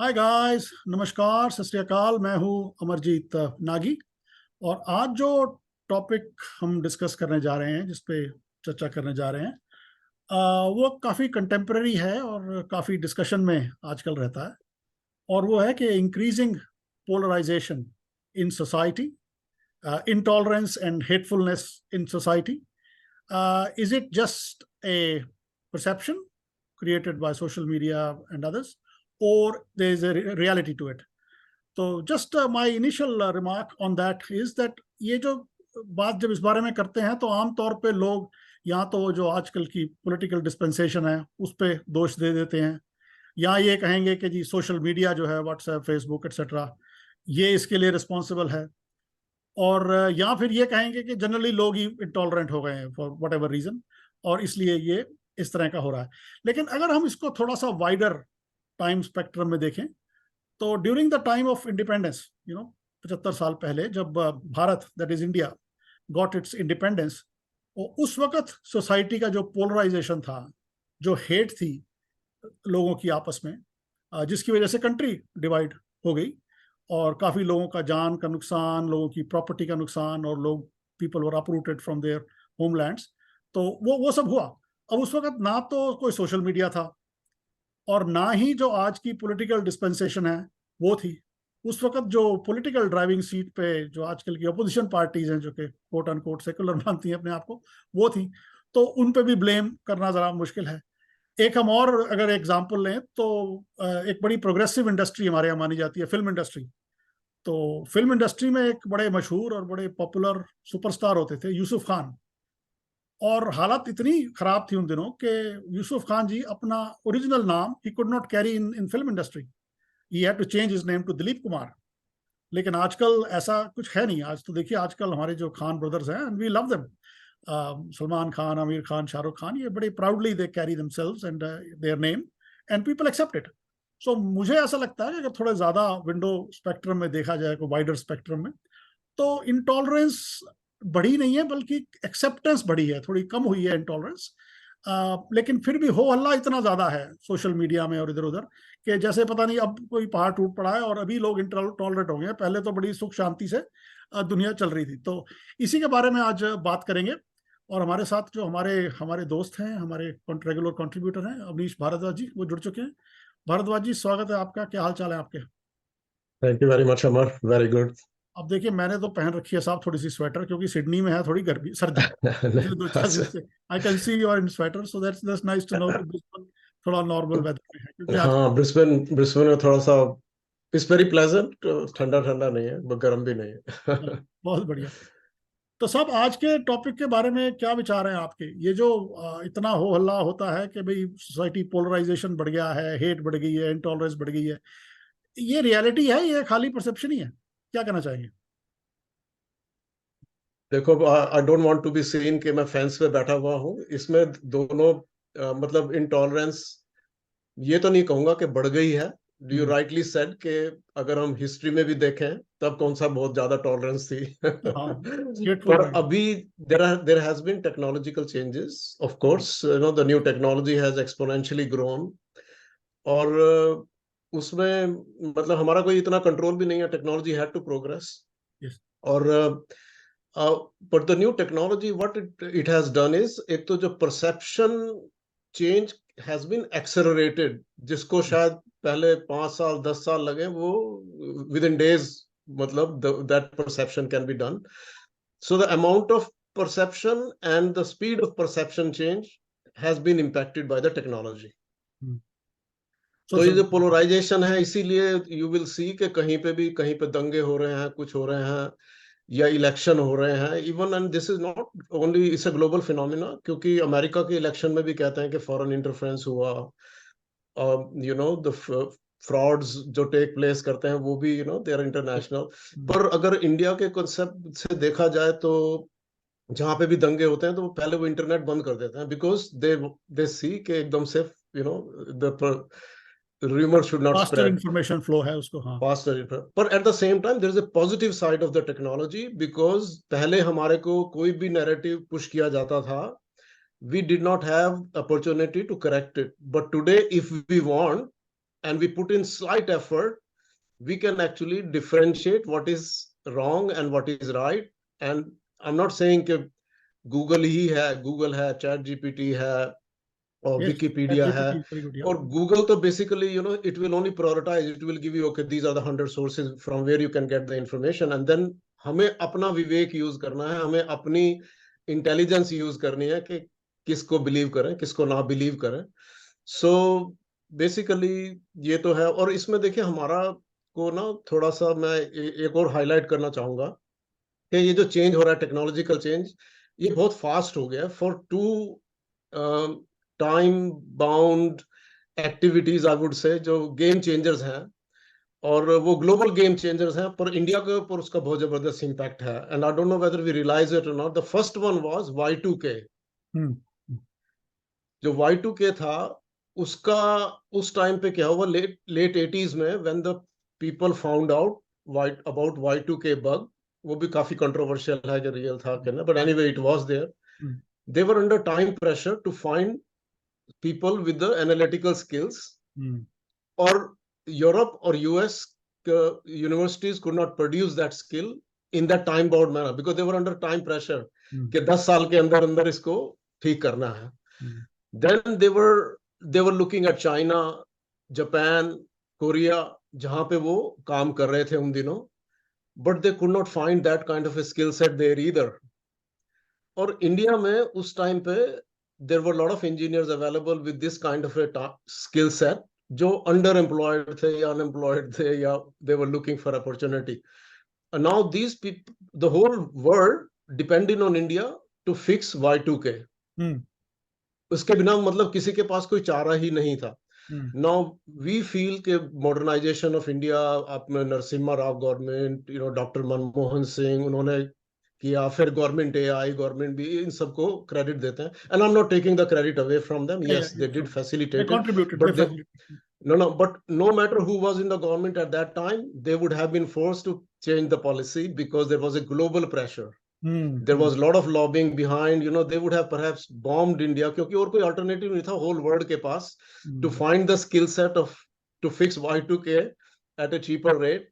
Hi guys, नमस्कार, सत श्री अकाल। मैं हूं अमरजीत नागी। और आज जो टॉपिक हम डिस्कस करने जा रहे हैं, जिस पे चर्चा करने जा रहे हैं, वो काफ़ी कंटेम्पररी है और काफ़ी डिस्कशन में आजकल रहता है। और वो है कि increasing polarisation in society, intolerance and hatefulness in society. Is it just a perception created by social media and others, or there is a reality to it? तो just my initial remark on that is that ये जो बात जब इस बारे में करते हैं तो आमतौर पे लोग या तो जो आजकल की पॉलिटिकल डिस्पेंसेशन है उस पे दोष दे देते हैं, या ये कहेंगे कि जी सोशल मीडिया जो है, व्हाट्सएप, फेसबुक एट्सेट्रा, ये इसके लिए रिस्पॉन्सिबल है। और या फिर ये कहेंगे कि जनरली लोग ही इंटॉलरेंट हो गए हैं फॉर वट एवर रीजन, और इसलिए ये इस तरह का हो रहा है। लेकिन अगर हम इसको थोड़ा सा वाइडर टाइम स्पेक्ट्रम में देखें तो during the time of independence, 75 साल पहले जब Bharat, that is India, got its independence, उस वक्त सोसाइटी का जो पोलराइजेशन था, जो हेट थी लोगों की आपस में, जिसकी वजह से कंट्री डिवाइड हो गई और काफी लोगों का जान का नुकसान, लोगों की प्रॉपर्टी का नुकसान, और लोग, people were uprooted from their homelands. तो वो सब हुआ। अब उस वक्त ना तो कोई सोशल मीडिया था और ना ही जो आज की पॉलिटिकल डिस्पेंसेशन है वो थी। उस वक्त जो पॉलिटिकल ड्राइविंग सीट पे जो आजकल की अपोजिशन पार्टीज हैं, जो कि कोट एंड कोट सेकुलर मानती हैं अपने आप को, वो थी। तो उन पे भी ब्लेम करना जरा मुश्किल है। एक हम और अगर एग्जांपल लें तो एक बड़ी प्रोग्रेसिव इंडस्ट्री हमारे यहाँ मानी जाती है, फिल्म इंडस्ट्री। तो फिल्म इंडस्ट्री में एक बड़े मशहूर और बड़े पॉपुलर सुपरस्टार होते थे, यूसुफ खान। और हालत इतनी खराब थी उन दिनों कि यूसुफ खान जी अपना ओरिजिनल नाम ही could not carry in film industry. He had to change his name to Dilip Kumar. लेकिन आजकल ऐसा कुछ है नहीं। आज तो देखिए, आजकल हमारे जो खान ब्रदर्स हैं, and we love them, Salman Khan, Aamir Khan, Shahrukh Khan, ये बड़े proudly they carry themselves and their name, and people accept it. So मुझे ऐसा लगता है कि अगर थोड़ा ज्यादा विंडो स्पेक्ट्रम में देखा जाए, को वाइडर स्पेक्ट्रम में, तो इंटॉलरेंस बढ़ी नहीं है, बल्कि एक्सेप्टेंस बढ़ी है, थोड़ी कम हुई है इंटॉलरेंस। लेकिन फिर भी हो हल्ला इतना ज्यादा है सोशल मीडिया में और इधर उधर, कि जैसे पता नहीं अब कोई पहाड़ टूट पड़ा है और अभी लोग इंटॉलरेंट हो गए। पहले तो बड़ी सुख शांति से दुनिया चल रही थी। तो इसी के बारे में आज बात करेंगे। और हमारे साथ जो हमारे हमारे दोस्त हैं, हमारे रेगुलर कंट्रीब्यूटर हैं, अवनीश भारद्वाज जी, वो जुड़ चुके हैं। भारद्वाज जी, स्वागत है आपका। क्या हाल चाल है आपके? Thank you very much Amar, very good. अब देखिए, मैंने तो पहन रखी है साहब थोड़ी सी स्वेटर, क्योंकि सिडनी में है थोड़ी गर्मी, सर्दी पिछले दो चार दिन अच्छा। से। I can see you are in sweater, so that's nice to know कि ब्रिस्बेन थोड़ा नॉर्मल वेदर में है, क्योंकि आज हाँ, ब्रिस्बेन ब्रिस्बेन में थोड़ा सा इट्स वेरी प्लेजेंट। ठंडा ठंडा नहीं है, but गर्म भी नहीं है। बहुत बढ़िया। तो सब आज के टॉपिक के बारे में क्या विचार हैं आपके? ये जो इतना हो हल्ला होता है कि भाई सोसाइटी पोलराइजेशन बढ़ गया है, हेट बढ़ गई है, इंटॉलरेंस बढ़ गई है, ये रियलिटी है, ये खाली परसेप्शन ही है? क्या कहना चाहेंगे? देखो, I don't want to be seen कि मैं फेंस पे बैठा हुआ हूँ इसमें। दोनों मतलब इंटॉलरेंस ये तो नहीं कहूंगा कि बढ़ गई है। You hmm. राइटली सेड कि अगर हम हिस्ट्री में भी देखें तब कौन सा बहुत ज्यादा टॉलरेंस थी। हाँ, हेटफुल पर बढ़ गई। अभी there has been technological changes. Of course, the new technology has exponentially grown. और उसमें मतलब हमारा कोई इतना कंट्रोल भी नहीं है। Technology had to progress. Yes. और but the new technology what it has done is, एक तो जो perception change has been accelerated, जिसको शायद पहले 5 साल 10 साल लगे, वो विद इन डेज, मतलब that perception can be done. So the amount of perception and the speed of perception change has been impacted by the technology. तो ये सोशल। जो पोलराइजेशन है, इसीलिए यू विल सी कि कहीं पे दंगे हो रहे हैं, कुछ हो रहे हैं, या इलेक्शन हो रहे हैं even. And this is not only, it's a global phenomena, क्योंकि अमेरिका के इलेक्शन में भी कहते हैं कि फॉरेन इंटरफेरेंस हुआ। द फ्रॉड्स जो टेक प्लेस करते हैं वो भी दे आर इंटरनेशनल। पर अगर इंडिया के कंसेप्ट से देखा जाए तो जहां पे भी दंगे होते हैं तो पहले वो इंटरनेट बंद कर देते हैं, बिकॉज दे सी के एकदम से the rumor should not faster spread information flow है उसको, हाँ। faster. But at the same time there is a positive side of the technology, because पहले हमारे को कोई भी narrative push किया जाता था, we did not have opportunity to correct it. But today if we want, and we put in slight effort, we can actually differentiate what is wrong and what is right. And I'm not saying कि Google ही है, Google है, Chat GPT है, और Yes, Wikipedia है, ChatGPT is very good, yeah. और Google तो basically, it will only prioritize, it will give you, okay, these are the 100 sources from where you can get the information, and then हमें अपना विवेक use करना है, हमें अपनी intelligence use करनी है कि किसको बिलीव करें, किसको ना बिलीव करें. सो बेसिकली ये तो है. और इसमें देखिए हमारा को ना थोड़ा सा मैं एक और हाईलाइट करना चाहूंगा कि ये जो चेंज हो रहा है, टेक्नोलॉजिकल चेंज, ये बहुत फास्ट हो गया for to time bound activities, I would say, जो गेम चेंजर्स हैं, और वो ग्लोबल गेम चेंजर्स हैं, पर इंडिया के ऊपर उसका बहुत जबरदस्त इम्पैक्ट है. And I don't know whether we realise it or not. The first one was Y2K. जो Y2K था, उसका उस टाइम पे क्या हुआ, लेट 80s में, when the people found out about Y2K bug. वो भी काफी कंट्रोवर्शियल है कि रियल था कि ना, but anyway it was there. They were under time pressure to find people with the analytical skills. Or Europe or US universities could not produce that skill in that time bound manner because they were under time pressure कि 10 साल के अंदर अंदर इसको ठीक करना है. Then they were looking at China, Japan, Korea, जहां पे वो काम कर रहे थे उन दिनों, but they could not find that kind of a skill set there either. और इंडिया में उस टाइम पे there were a lot of engineers available with this kind of a skill set, जो underemployed थे या unemployed थे या they were looking for opportunity. And now these people, the whole world depending on India to fix Y2K. उसके बिना मतलब किसी के पास कोई चारा ही नहीं था. Now we feel कि modernization of India, आपने नरसिम्हा राव गवर्नमेंट, डॉक्टर मनमोहन सिंह, उन्होंने किया, फिर गवर्नमेंट AI, गवर्नमेंट भी, इन सबको क्रेडिट देते हैं. And I am not taking the credit away from them. Yes, they did facilitate it, but they no matter who was in the government at that time, they would have been forced to change the policy because there was a global pressure. There was a lot of lobbying behind. They would have perhaps bombed India क्योंकि और कोई alternative नहीं था whole world के पास to find the skill set to fix Y2K at a cheaper rate.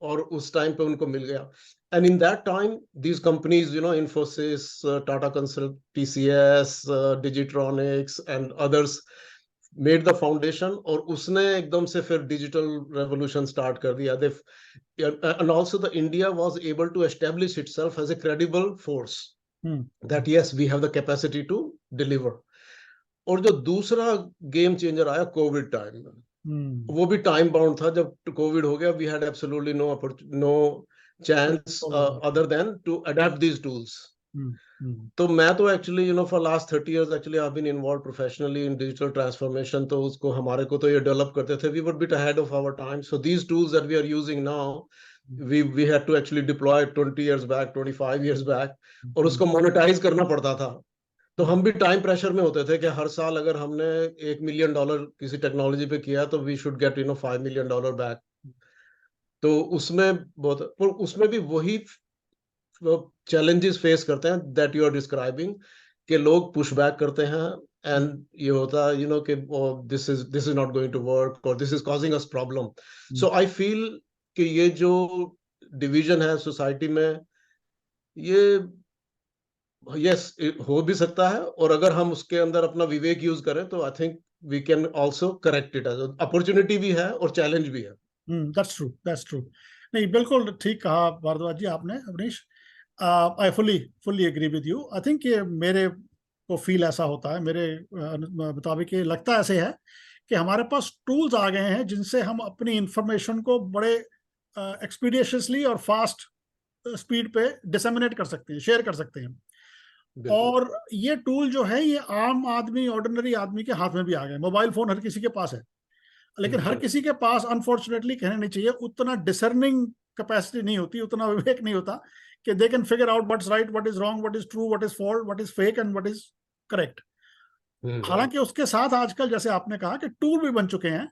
और उस time पे उनको मिल गया. And in that time, these companies, Infosys, Tata Consult, TCS, Digitronics, and others made the foundation. और उसने एकदम से फिर digital revolution start कर दिया. And also the India was able to establish itself as a credible force. That yes, we have the capacity to deliver. और जो दूसरा game changer आया COVID time में, वो भी time bound था. जब COVID हो गया, we had absolutely no chance other than to adapt these tools. तो मैं तो actually, for last 30 years actually I've been involved professionally in digital transformation. तो उसको हमारे को तो ये develop करते थे. We were a bit ahead of our time. So these tools that we are using now, we had to actually deploy 20 years back, 25 years back, और उसको monetize करना पड़ता था. तो हम भी टाइम प्रेशर में होते थे कि हर साल अगर हमने $1 मिलियन किसी टेक्नोलॉजी पे किया तो we should get $5 million back. तो उसमें बहुत, पर उसमें भी वही चैलेंजेस फेस करते हैं दैट यू आर डिस्क्राइबिंग, कि लोग पुश बैक करते हैं एंड ये होता है कि this is not going to work or this is causing us problem. So I feel कि ये जो डिवीजन है सोसाइटी में, ये यस हो भी सकता है, और अगर हम उसके अंदर अपना विवेक यूज करें तो I think we can also correct it. Opportunity भी है और चैलेंज भी है. That's true. नहीं, बिल्कुल ठीक कहा भारद्वाज जी आपने, Avneesh. I fully agree with you. I think ये मेरे को फील ऐसा होता है, मेरे मुताबिक ये लगता ऐसे है कि हमारे पास टूल्स आ गए हैं जिनसे हम अपनी इंफॉर्मेशन को बड़े एक्सपीडिशियसली और फास्ट स्पीड पे डिसेमिनेट कर सकते हैं, शेयर कर सकते हैं. और ये टूल जो है ये आम आदमी, ऑर्डिनरी आदमी के हाथ में भी आ गए. मोबाइल फोन हर किसी के पास है, लेकिन हर किसी के पास अनफॉर्चुनेटली, कहना नहीं चाहिए, उतना डिसर्निंग कैपेसिटी नहीं होती, उतना विवेक नहीं होता कि they can figure out what's right, what is wrong, what is true, what is false, what is fake and what is correct. हालांकि उसके साथ आजकल जैसे आपने कहा कि टूल भी बन चुके हैं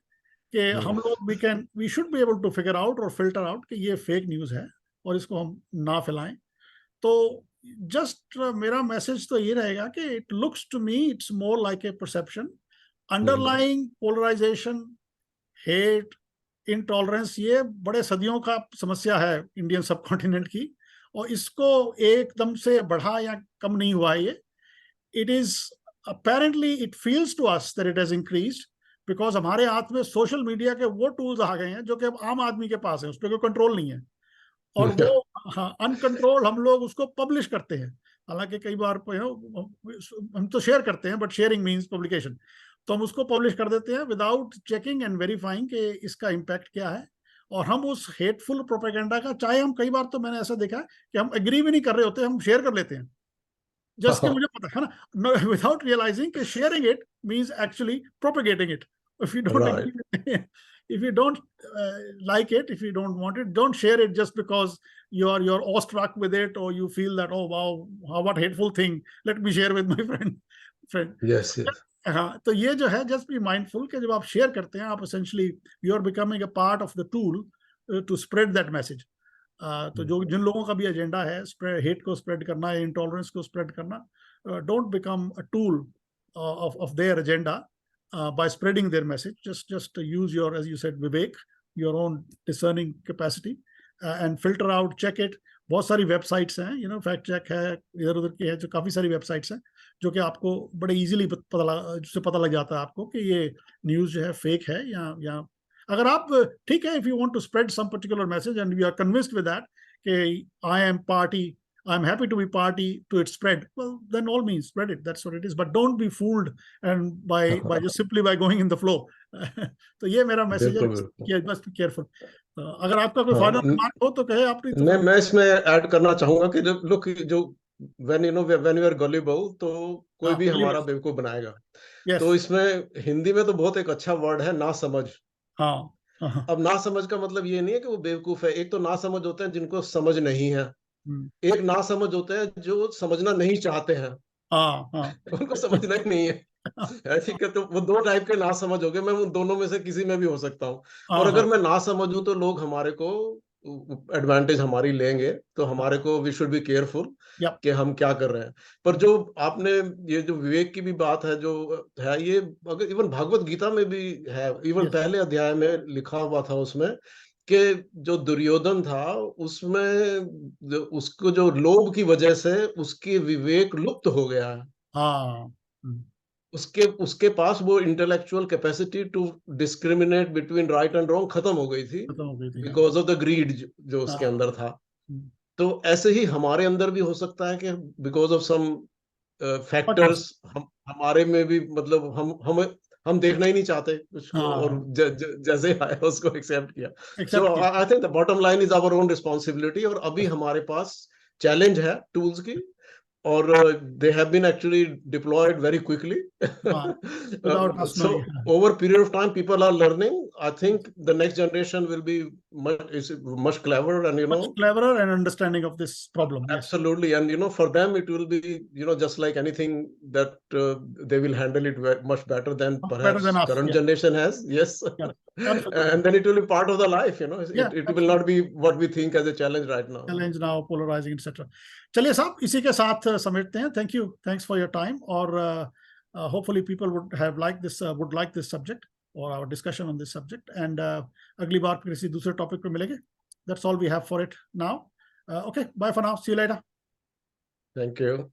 कि हम लोग we should be able to figure out और फिल्टर आउट कि ये फेक न्यूज है और इसको हम ना फैलाएं. तो जस्ट मेरा मैसेज तो ये रहेगा कि it looks to me it's more like a perception. Underlying polarisation hate, intolerance, ये बड़े सदियों का समस्या है इंडियन सबकॉन्टिनेंट की, और इसको एकदम से बढ़ा या कम नहीं हुआ है ये. It is apparently, it feels to us that it has increased, because हमारे हाथ में सोशल मीडिया के वो टूल्स आ गए हैं जो कि अब आम आदमी के पास है, उस पर कोई कंट्रोल नहीं है, और वो अनकंट्रोल हम लोग उसको पब्लिश करते हैं. हालांकि कई बार हम तो शेयर करते हैं, बट शेयरिंग मीन्स पब्लिकेशन. तो हम उसको पब्लिश कर देते हैं विदाउट चेकिंग एंड वेरीफाइंग कि इसका इम्पैक्ट क्या है. और हम उस हेटफुल प्रोपेगेंडा का, चाहे हम कई बार तो मैंने ऐसा देखा है कि हम एग्री भी नहीं कर रहे होते, हम शेयर कर लेते हैं जस्ट कि मुझे पता है ना, विदाउट रियलाइजिंग कि sharing it means actually propagating it. If you don't Right. if you don't like it, if you don't want it, don't share it just because you're awestruck with it, or you feel that, oh wow, what hateful thing, let me share with my friend. Yes, yes. हाँ, तो ये जो है, just be mindful कि जब आप share करते हैं, आप essentially you are becoming a part of the tool to spread that message. तो जो जिन लोगों का भी एजेंडा है हेट को स्प्रेड करना या इंटॉलरेंस को स्प्रेड करना, don't become a tool of their agenda by spreading their message. Just use your, as you said, Vivek, your own discerning capacity, and filter out, check it. बहुत सारी websites हैं, fact check है, इधर उधर की है, जो काफी सारी वेबसाइट्स हैं जो कि आपको बड़े इजीली पता लग जाता है आपको कि ये न्यूज जो है फेक है या अगर आप, ठीक है, if you want to spread some particular message and you are convinced with that कि I'm happy to be party to its spread, well, then all means spread it. That's what it is. But don't be fooled and by just simply by going in the flow. तो ये मेरा message है कि बस be careful. अगर आपका कोई final remark हो तो कहे आपने. नहीं, मैं इसमें ऐड करना चाहूंगा कि लुक, जो when you are gullible, तो कोई भी हमारा बेवकूफ बनाएगा. तो इसमें हिंदी में तो बहुत एक अच्छा वर्ड है, ना समझ. हाँ. अब ना समझ का मतलब ये नहीं है कि वो बेवकूफ है. एक तो ना समझ होते हैं जिनको समझ नहीं है, एक ना समझ होते हैं जो समझना नहीं चाहते हैं. उनको समझना ही नहीं है. ऐसी कि तो वो दो टाइप के ना समझ हो गए. मैं उन दोनों में से किसी में भी हो सकता हूँ. और अगर मैं ना समझूं तो लोग हमारे को एडवांटेज हमारी लेंगे, तो हमारे को वी शुड बी केयरफुल कि हम क्या कर रहे हैं. पर जो आपने ये जो विवेक की भी बात है, जो है, ये अगर इवन भागवत गीता में भी है, इवन पहले अध्याय में लिखा हुआ था उसमें कि जो दुर्योधन था, उसमें उसको जो लोभ की वजह से उसकी विवेक लुप्त हो गया है. उसके पास वो intellectual capacity to discriminate between right and wrong खत्म हो गई थी, बिकॉज ऑफ द ग्रीड जो उसके अंदर था. तो ऐसे ही हमारे अंदर भी हो सकता है कि बिकॉज ऑफ सम फैक्टर्स हमारे में भी, मतलब हम देखना ही नहीं चाहते कुछ को, और जैसे आया उसको एक्सेप्ट किया. So I think the bottom line is our own responsibility. और अभी हमारे पास चैलेंज है टूल्स की, or they have been actually deployed very quickly. Without us so knowing. over a period of time people are learning. I think the next generation will be much clever and much cleverer and understanding of this problem. Absolutely. Yes. And for them it will be just like anything that they will handle it much better than perhaps than us, current generation has. Yes. And then it will be part of the life. It will not be what we think as a challenge right now. Challenge now, polarizing, etc. चलिए साहब, इसी के साथ समेटते हैं. Thanks for your time. और hopefully people would like this subject or our discussion on this subject. And अगली बार किसी दूसरे टॉपिक पे मिलेंगे. That's all we have for it now. Okay, bye for now. See you later. Thank you.